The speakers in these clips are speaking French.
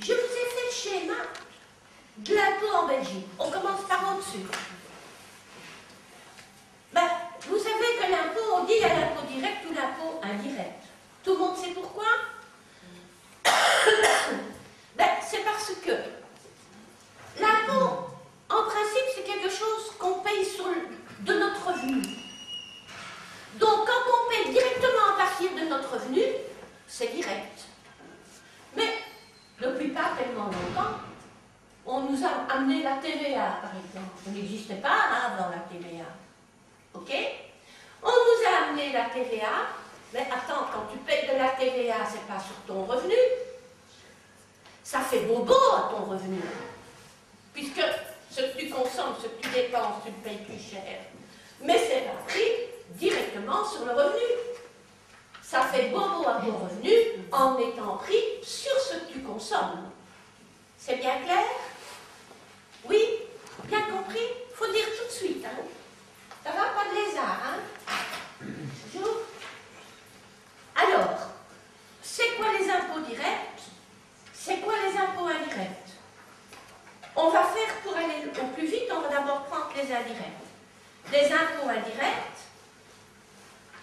Je vous ai fait le schéma de l'impôt en Belgique. On commence par en dessus. Ben, vous savez que l'impôt, on dit il y a l'impôt direct ou l'impôt indirect. Tout le monde sait pourquoi? Ben, c'est parce que l'impôt, en principe, c'est quelque chose qu'on paye de notre revenu. Donc, quand on paye directement à partir de notre revenu, c'est direct. Mais, depuis pas tellement longtemps, on nous a amené la TVA, par exemple. Ça n'existait pas avant la TVA. OK? On nous a amené la TVA, mais attends, quand tu payes de la TVA, c'est pas sur ton revenu. Ça fait bobo à ton revenu. Puisque ce que tu consommes, ce que tu dépenses, tu le payes plus cher. Mais c'est pas pris directement sur le revenu. Ça fait bobo à ton revenu en étant pris sur ce que tu consommes. C'est bien clair? Oui? Bien compris? Il faut dire tout de suite. Hein? Ça va, pas de lézard, hein? Toujours? Alors, c'est quoi les impôts directs? C'est quoi les impôts indirects? On va faire, pour aller au plus vite, on va d'abord prendre les indirects. Les impôts indirects,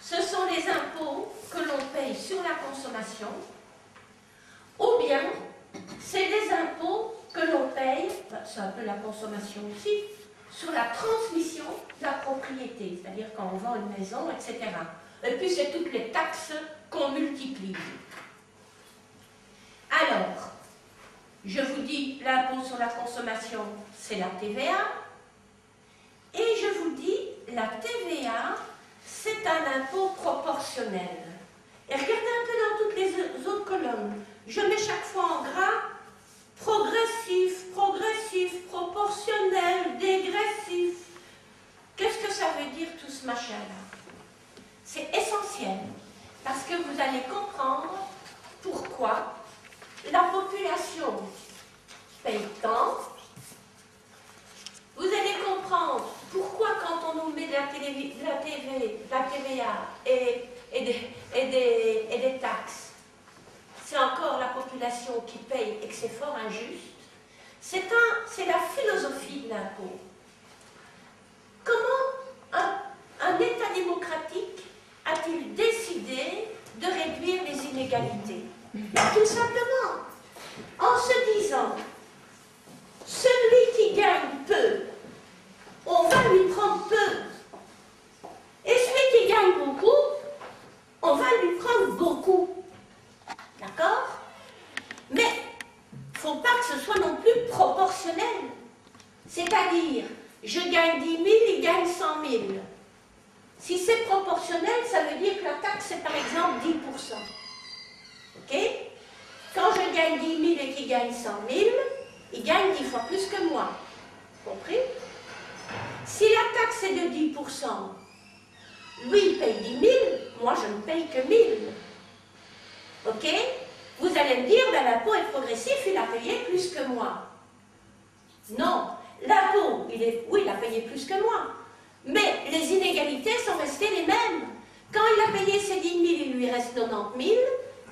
ce sont les impôts que l'on paye sur la consommation, ou bien c'est des impôts que l'on paye, c'est un peu la consommation aussi, sur la transmission de la propriété, c'est-à-dire quand on vend une maison, etc. Et puis c'est toutes les taxes qu'on multiplie. Alors, je vous dis, l'impôt sur la consommation, c'est la TVA. Et je vous dis, la TVA, c'est un impôt proportionnel. Et regardez un peu dans toutes les autres colonnes. Je mets chaque fois en gras, progressif, progressif, proportionnel, dégressif. Qu'est-ce que ça veut dire tout ce machin-là? C'est essentiel, parce que vous allez comprendre pourquoi la population paye tant. Vous allez comprendre pourquoi quand on nous met de la TVA et des taxes, c'est encore la population qui paye et que c'est fort injuste. C'est la philosophie de l'impôt. Comment un État démocratique a-t-il décidé de réduire les inégalités? Tout simplement, en se disant, celui qui gagne peu, on va lui prendre peu. Et celui qui gagne beaucoup, on va lui prendre beaucoup. D'accord? Mais il ne faut pas que ce soit non plus proportionnel. C'est-à-dire, je gagne 10 000, il gagne 100 000. Si c'est proportionnel, ça veut dire que la taxe, c'est par exemple 10%. OK? Quand je gagne 10 000 et qu'il gagne 100 000, il gagne 10 fois plus que moi. Compris? Si la taxe est de 10%, lui il paye 10 000, moi je ne paye que 1 000. OK? Vous allez me dire, ben, l'impôt est progressif, il a payé plus que moi. Non, l'impôt, oui, il a payé plus que moi. Mais les inégalités sont restées les mêmes. Quand il a payé ses 10 000, il lui reste 90 000.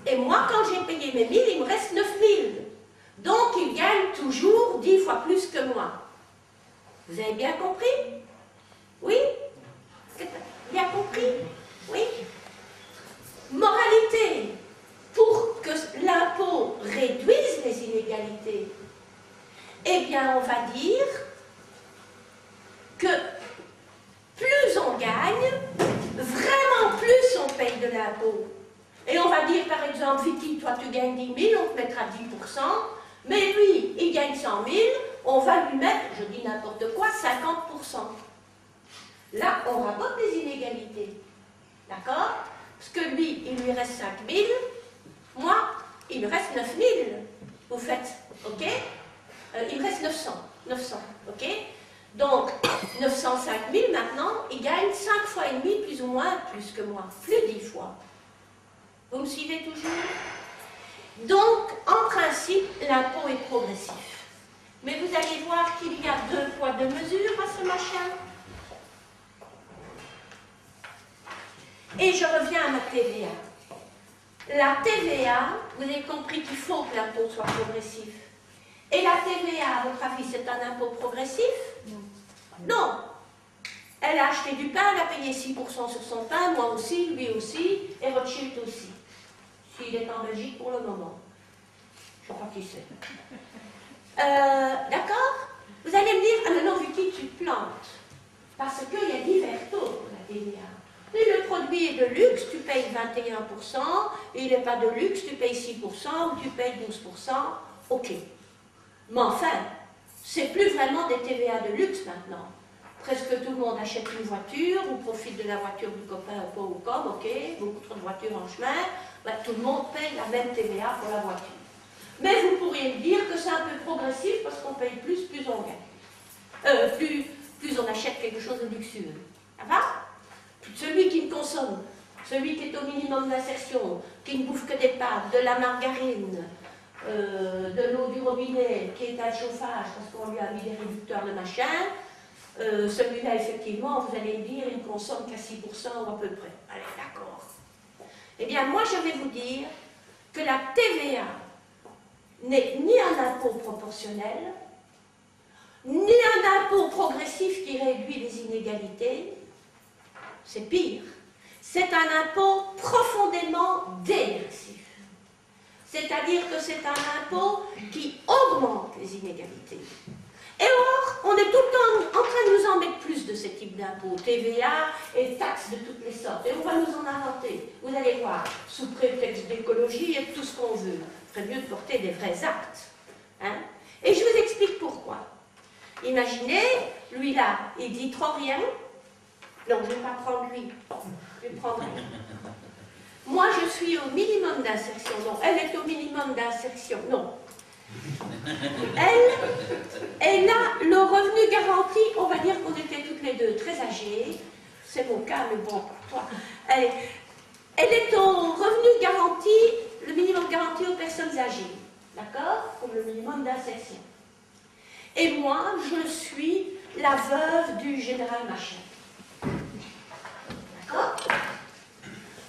Et moi, quand j'ai payé mes 1000, il me reste 9000. Donc, il gagne toujours 10 fois plus que moi. Vous avez bien compris? Oui? Bien compris? Oui? Moralité, pour que l'impôt réduise les inégalités, eh bien, on va dire que plus on gagne, vraiment plus on paye de l'impôt. Et on va dire, par exemple, Vicky, toi tu gagnes 10 000, on te mettra 10%, mais lui, il gagne 100 000, on va lui mettre, je dis n'importe quoi, 50%. Là, on rabote les inégalités. D'accord? Parce que lui, il lui reste 5 000, moi, il me reste 9 000. Vous faites, ok? Il me reste 900, ok? Donc, 905 000, maintenant, il gagne 5 fois et demi, plus ou moins, plus que moi, plus 10 fois. Vous me suivez toujours? Donc, en principe, l'impôt est progressif. Mais vous allez voir qu'il y a 2 poids, 2 mesures à ce machin. Et je reviens à ma TVA. La TVA, vous avez compris qu'il faut que l'impôt soit progressif. Et la TVA, à votre avis, c'est un impôt progressif? Non. Elle a acheté du pain, elle a payé 6% sur son pain, moi aussi, lui aussi, et Rothschild aussi. S'il est en Belgique pour le moment. Je ne sais pas qui c'est. D'accord? Vous allez me dire, ah mais non, Vicky, tu te plantes. Parce qu'il y a divers taux pour la TVA. Et le produit est de luxe, tu payes 21%, et il n'est pas de luxe, tu payes 6%, ou tu payes 12%, ok. Mais enfin, c'est plus vraiment des TVA de luxe maintenant. Presque tout le monde achète une voiture, ou profite de la voiture du copain ou comme, ok, beaucoup trop de voitures en chemin, ben, tout le monde paye la même TVA pour la voiture. Mais vous pourriez me dire que c'est un peu progressif parce qu'on paye plus on gagne. Plus on achète quelque chose de luxueux. Ça va? Celui qui ne consomme, celui qui est au minimum d'insertion, qui ne bouffe que des pâtes, de la margarine, de l'eau du robinet, qui est à chauffage parce qu'on lui a mis des réducteurs de machin, celui-là, effectivement, vous allez me dire, il ne consomme qu'à 6% ou à peu près. Allez, d'accord. Eh bien, moi, je vais vous dire que la TVA n'est ni un impôt proportionnel, ni un impôt progressif qui réduit les inégalités. C'est pire. C'est un impôt profondément dégressif. C'est-à-dire que c'est un impôt qui augmente les inégalités. Et or, on est tout le temps en train de nous en mettre plus de ce type d'impôts, TVA et taxes de toutes les sortes. Et on va nous en inventer. Vous allez voir, sous prétexte d'écologie et tout ce qu'on veut. Il ferait mieux de porter des vrais actes. Hein? Et je vous explique pourquoi. Imaginez, lui là, il dit trop rien. Non, je ne vais pas prendre lui. Je vais prendre rien. Moi, je suis au minimum d'insertion. Non, elle est au minimum d'insertion. Non. Elle a le revenu garanti, on va dire qu'on était toutes les deux très âgées, c'est mon cas, mais bon, toi. Elle est au revenu garanti, le minimum garanti aux personnes âgées, d'accord? Comme le minimum d'insertion. Et moi, je suis la veuve du général Machin. D'accord?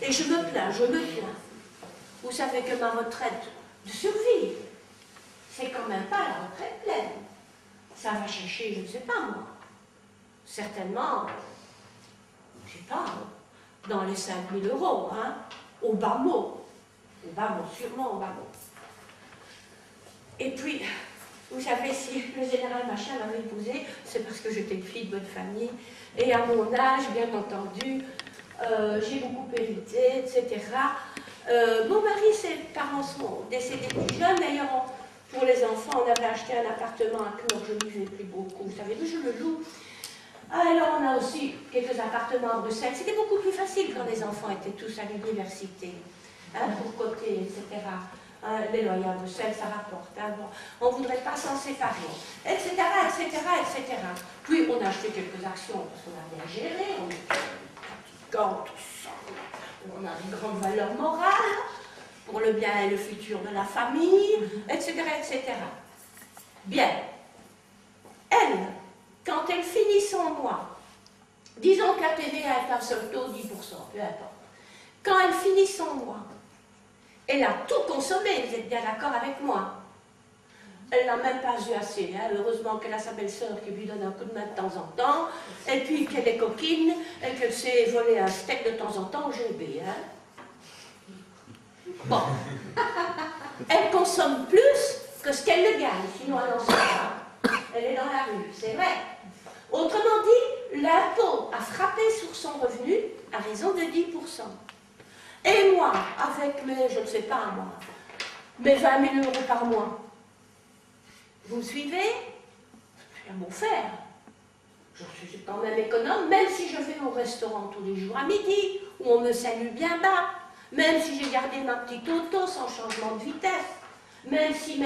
Et je me plains. Vous savez que ma retraite de survie, c'est quand même pas la retraite pleine. Ça va chercher, je ne sais pas moi, certainement, je ne sais pas, dans les 5 000 €, hein, au bas mot, sûrement au bas mot. Et puis, vous savez, si le général Machin m'avait épousée, c'est parce que j'étais une fille de bonne famille, et à mon âge, bien entendu, j'ai beaucoup hérité, etc. Mon mari, ses parents sont décédés plus jeunes, d'ailleurs, pour les enfants, on avait acheté un appartement à Clore, je ne vivais plus beaucoup, vous savez, mais je le loue. Alors on a aussi quelques appartements à Bruxelles. C'était beaucoup plus facile quand les enfants étaient tous à l'université, hein, pour côté, etc. Les loyers à Bruxelles, ça rapporte. Hein, bon. On ne voudrait pas s'en séparer, etc., etc., etc. Puis on a acheté quelques actions parce qu'on a bien géré, on est pratiquants, tout ça. On a une grande valeur morale pour le bien et le futur de la famille, etc., etc. Bien. Elle, quand elle finit son mois, disons que la TVA est un seul taux, 10%, peu importe. Quand elle finit son mois, elle a tout consommé, vous êtes bien d'accord avec moi. Elle n'a même pas eu assez. Hein. Heureusement qu'elle a sa belle-sœur qui lui donne un coup de main de temps en temps, et puis qu'elle est coquine, et qu'elle sait voler un steak de temps en temps au GB. Hein. Bon. Elle consomme plus que ce qu'elle ne gagne, sinon elle n'en sort pas. Elle est dans la rue, c'est vrai. Autrement dit, l'impôt a frappé sur son revenu à raison de 10%. Et moi, avec mes, je ne sais pas moi, mes 20 000 € par mois, vous me suivez? C'est un bon faire. Je suis quand même économe, même si je vais au restaurant tous les jours à midi, où on me salue bien bas, même si j'ai gardé ma petite auto sans changement de vitesse, même si,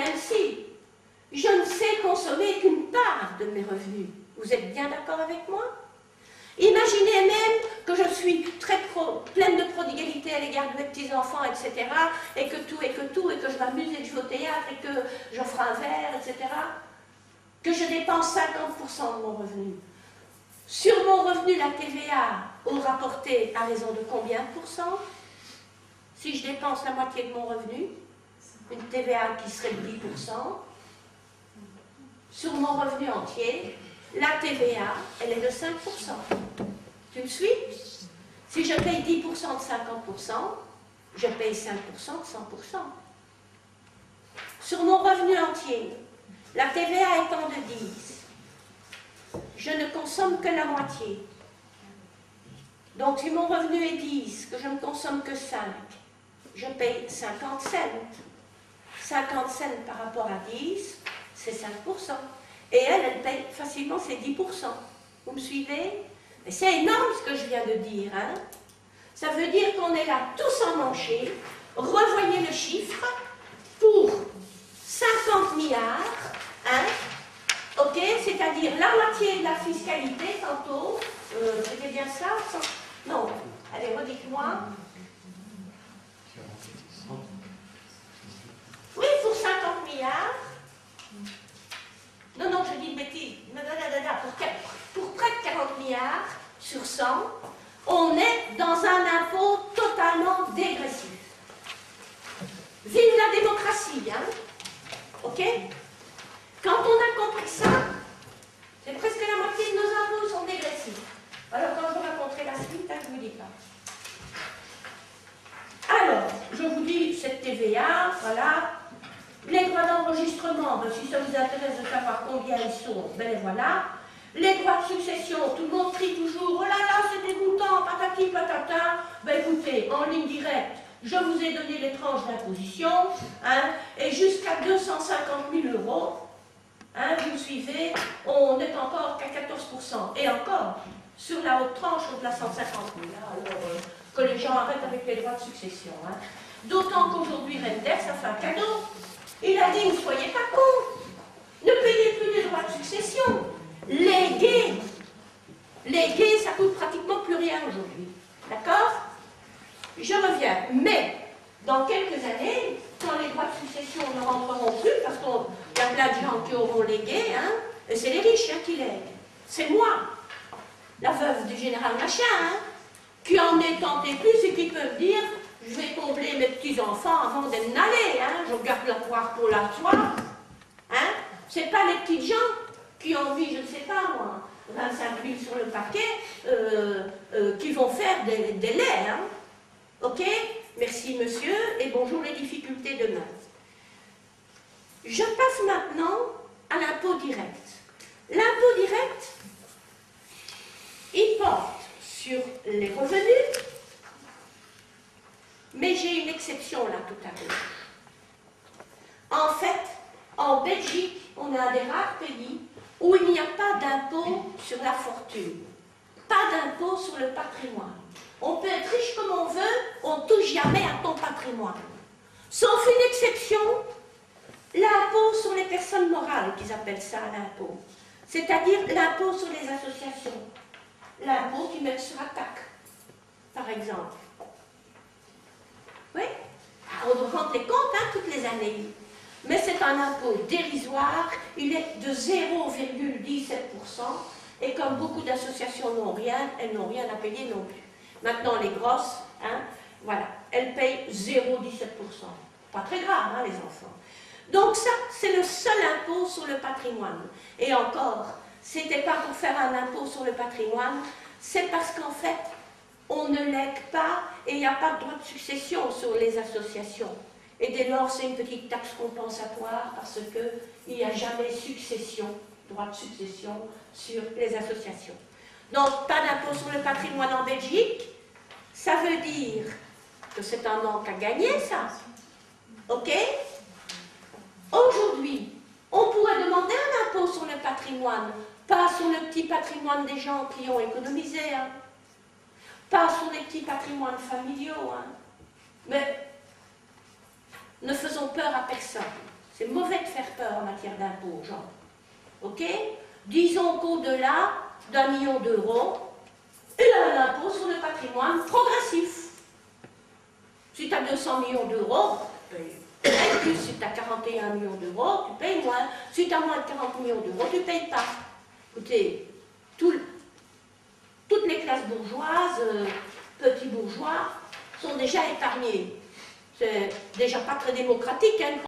je ne sais consommer qu'une part de mes revenus. Vous êtes bien d'accord avec moi? Imaginez même que je suis pleine de prodigalité à l'égard de mes petits-enfants, etc., et que je m'amuse et que je vais au théâtre, et que j'offre un verre, etc., que je dépense 50% de mon revenu. Sur mon revenu, la TVA aura rapporté à raison de combien de pourcents? si je dépense la moitié de mon revenu, une TVA qui serait de 10%, sur mon revenu entier, la TVA, elle est de 5%. Tu me suis? Si je paye 10% de 50%, je paye 5% de 100%. Sur mon revenu entier, la TVA étant de 10, je ne consomme que la moitié. Donc si mon revenu est 10, que je ne consomme que 5, je paye 50 cents. 50 cents par rapport à 10, c'est 5%. Et elle paye facilement ses 10%. Vous me suivez? C'est énorme ce que je viens de dire. Hein? Ça veut dire qu'on est là tous emmanchés. Revoyez le chiffre pour 50 milliards. Hein? Ok? C'est-à-dire la moitié de la fiscalité tantôt. C'était bien ça? Non. Allez, redites-moi. Oui, pour 50 milliards. Non, non, je dis une bêtise. Pour près de 40 milliards sur 100, on est dans un impôt totalement dégressif. Vive la démocratie, hein? Ok? Quand on a compris ça, c'est presque la moitié de nos impôts sont dégressifs. Alors, quand je vous raconterai la suite, hein, je ne vous dis pas. Alors, je vous dis cette TVA, voilà. Les droits d'enregistrement, ben, si ça vous intéresse de savoir combien ils sont, ben les voilà. Les droits de succession, tout le monde crie toujours, oh là là, c'est dégoûtant, patati patata. Ben écoutez, en ligne directe, je vous ai donné les tranches d'imposition, hein, et jusqu'à 250 000 €, hein, vous me suivez, on n'est encore qu'à 14%. Et encore, sur la haute tranche, au-delà de 150 000, alors que les gens arrêtent avec les droits de succession. Hein. D'autant qu'aujourd'hui, Render, ça fait un cadeau. Il a dit, ne soyez pas cons, ne payez plus les droits de succession. Léguer, ça coûte pratiquement plus rien aujourd'hui. D'accord? Je reviens. Mais, dans quelques années, quand les droits de succession ne rentreront plus, parce qu'il y a plein de gens qui auront légué, hein, et c'est les riches hein, qui lèguent. C'est moi, la veuve du général Machin, hein, qui en est tenté plus et qui peut me dire, je vais combler mes petits-enfants avant d'en aller, hein, je garde la poire pour la soie. Hein, c'est pas les petites gens qui ont envie, je ne sais pas moi, 25 000 sur le paquet, qui vont faire des laits. Hein. Ok? Merci monsieur, et bonjour les difficultés demain. Je passe maintenant à l'impôt direct. L'impôt direct, il porte sur les revenus, mais j'ai une exception là tout à l'heure. En fait, en Belgique, on est un des rares pays où il n'y a pas d'impôt sur la fortune, pas d'impôt sur le patrimoine. On peut être riche comme on veut, on ne touche jamais à ton patrimoine. Sauf une exception, l'impôt sur les personnes morales, qu'ils appellent ça l'impôt. C'est-à-dire l'impôt sur les associations. L'impôt qu'ils mettent sur attaque, par exemple. Oui, on rend les comptes hein, toutes les années. Mais c'est un impôt dérisoire, il est de 0,17%, et comme beaucoup d'associations n'ont rien, elles n'ont rien à payer non plus. Maintenant, les grosses, hein, voilà, elles payent 0,17%. Pas très grave, hein, les enfants. Donc ça, c'est le seul impôt sur le patrimoine. Et encore, c'était pas pour faire un impôt sur le patrimoine, c'est parce qu'en fait, on ne lègue pas et il n'y a pas de droit de succession sur les associations. Et dès lors, c'est une petite taxe compensatoire parce qu'il n'y a jamais succession, droit de succession sur les associations. Donc, pas d'impôt sur le patrimoine en Belgique, ça veut dire que c'est un manque à gagner, ça. Ok? Aujourd'hui, on pourrait demander un impôt sur le patrimoine, pas sur le petit patrimoine des gens qui ont économisé, hein. Pas sur les petits patrimoines familiaux, hein. Mais ne faisons peur à personne. C'est mauvais de faire peur en matière d'impôt aux gens. Ok? Disons qu'au-delà d'1 million d'euros, il y a un impôt sur le patrimoine progressif. Si tu as 200 millions d'euros, tu payes plus. Si tu as 41 millions d'euros, tu payes moins. Si tu as moins de 40 millions d'euros, tu ne payes pas. Écoutez, toutes les classes bourgeoises, petits bourgeois, sont déjà épargnés. c'était déjà pas très démocratique, hein,